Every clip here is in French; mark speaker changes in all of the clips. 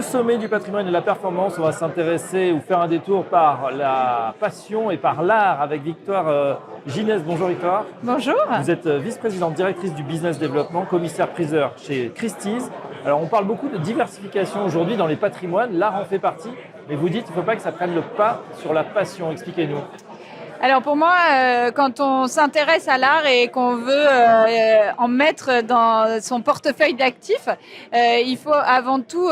Speaker 1: Le sommet du patrimoine et de la performance, on va s'intéresser ou faire un détour par la passion et par l'art avec Victoire Ginès. Bonjour Victoire.
Speaker 2: Bonjour.
Speaker 1: Vous êtes vice-présidente directrice du business développement, commissaire-priseur chez Christie's. Alors on parle beaucoup de diversification aujourd'hui dans les patrimoines, l'art en fait partie, mais vous dites qu'il ne faut pas que ça prenne le pas sur la passion. Expliquez-nous.
Speaker 2: Alors pour moi, quand on s'intéresse à l'art et qu'on veut en mettre dans son portefeuille d'actifs, il faut avant tout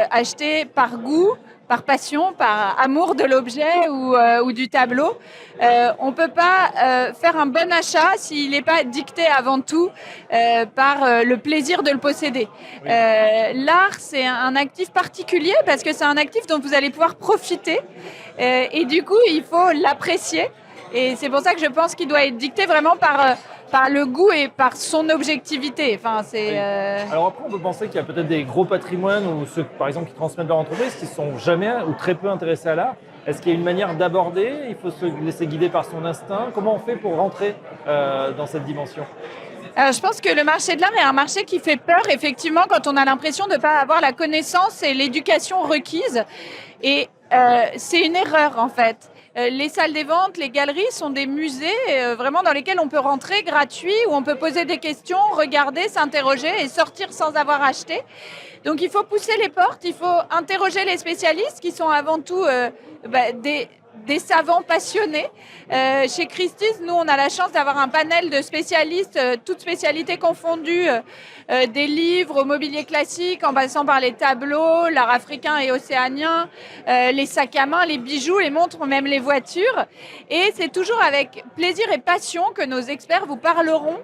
Speaker 2: acheter par goût, par passion, par amour de l'objet ou du tableau. On ne peut pas faire un bon achat s'il n'est pas dicté avant tout par le plaisir de le posséder.
Speaker 1: Oui.
Speaker 2: L'art, c'est un actif particulier parce que c'est un actif dont vous allez pouvoir profiter et du coup, il faut l'apprécier. Et c'est pour ça que je pense qu'il doit être dicté vraiment par le goût et par son objectivité. Enfin, c'est,
Speaker 1: Oui. Alors après, on peut penser qu'il y a peut-être des gros patrimoines ou ceux, par exemple, qui transmettent leur entreprise, qui ne sont jamais ou très peu intéressés à l'art. Est-ce qu'il y a une manière d'aborder? Il faut se laisser guider par son instinct. Comment on fait pour rentrer dans cette dimension?
Speaker 2: Alors, je pense que le marché de l'art est un marché qui fait peur, effectivement, quand on a l'impression de ne pas avoir la connaissance et l'éducation requise. Et c'est une erreur, en fait. Les salles des ventes, les galeries sont des musées vraiment dans lesquels on peut rentrer gratuit, où on peut poser des questions, regarder, s'interroger et sortir sans avoir acheté. Donc il faut pousser les portes, il faut interroger les spécialistes qui sont avant tout des savants passionnés. Chez Christie's, nous, on a la chance d'avoir un panel de spécialistes, toutes spécialités confondues, des livres au mobilier classique, en passant par les tableaux, l'art africain et océanien, les sacs à main, les bijoux, les montres, même les voitures. Et c'est toujours avec plaisir et passion que nos experts vous parleront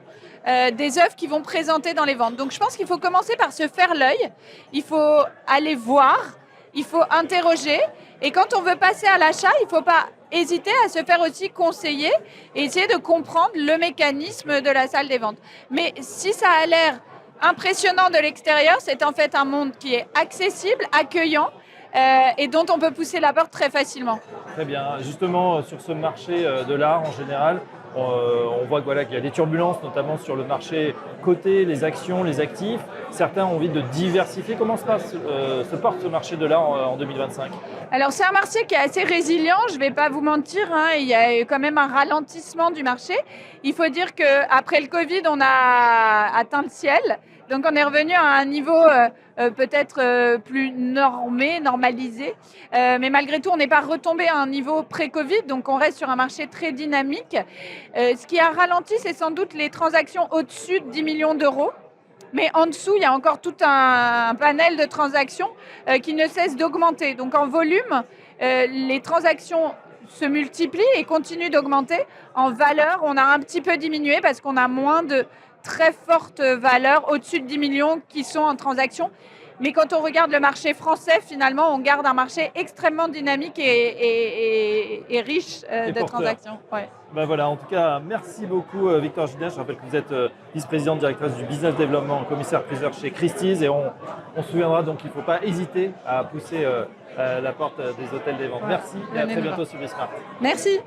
Speaker 2: des œuvres qu'ils vont présenter dans les ventes. Donc je pense qu'il faut commencer par se faire l'œil, il faut aller voir, il faut interroger. Et quand on veut passer à l'achat, il ne faut pas hésiter à se faire aussi conseiller et essayer de comprendre le mécanisme de la salle des ventes. Mais si ça a l'air impressionnant de l'extérieur, c'est en fait un monde qui est accessible, accueillant et dont on peut pousser la porte très facilement.
Speaker 1: Très bien. Justement, sur ce marché de l'art en général, on voit qu'il y a des turbulences, notamment sur le marché coté, les actions, les actifs. Certains ont envie de diversifier. Comment se porte ce marché de l'art en 2025?
Speaker 2: Alors c'est un marché qui est assez résilient, je ne vais pas vous mentir, il y a quand même un ralentissement du marché. Il faut dire qu'après le Covid, on a atteint le ciel. Donc on est revenu à un niveau peut-être plus normalisé. Mais malgré tout, on n'est pas retombé à un niveau pré-Covid, donc on reste sur un marché très dynamique. Ce qui a ralenti, c'est sans doute les transactions au-dessus de 10 millions d'euros. Mais en dessous, il y a encore tout un panel de transactions qui ne cesse d'augmenter. Donc en volume, les transactions se multiplient et continuent d'augmenter. En valeur, on a un petit peu diminué parce qu'on a moins de très fortes valeurs au-dessus de 10 millions qui sont en transactions. Mais quand on regarde le marché français, finalement, on garde un marché extrêmement dynamique et riche de transactions. Ouais.
Speaker 1: Ben voilà, en tout cas, merci beaucoup Victoire Ginès. Je rappelle que vous êtes vice-présidente directrice du business développement, commissaire-priseur chez Christie's et on se souviendra donc qu'il ne faut pas hésiter à pousser la porte des hôtels des ventes.
Speaker 2: Ouais.
Speaker 1: Merci et à très bientôt sur Bismart.
Speaker 2: Merci.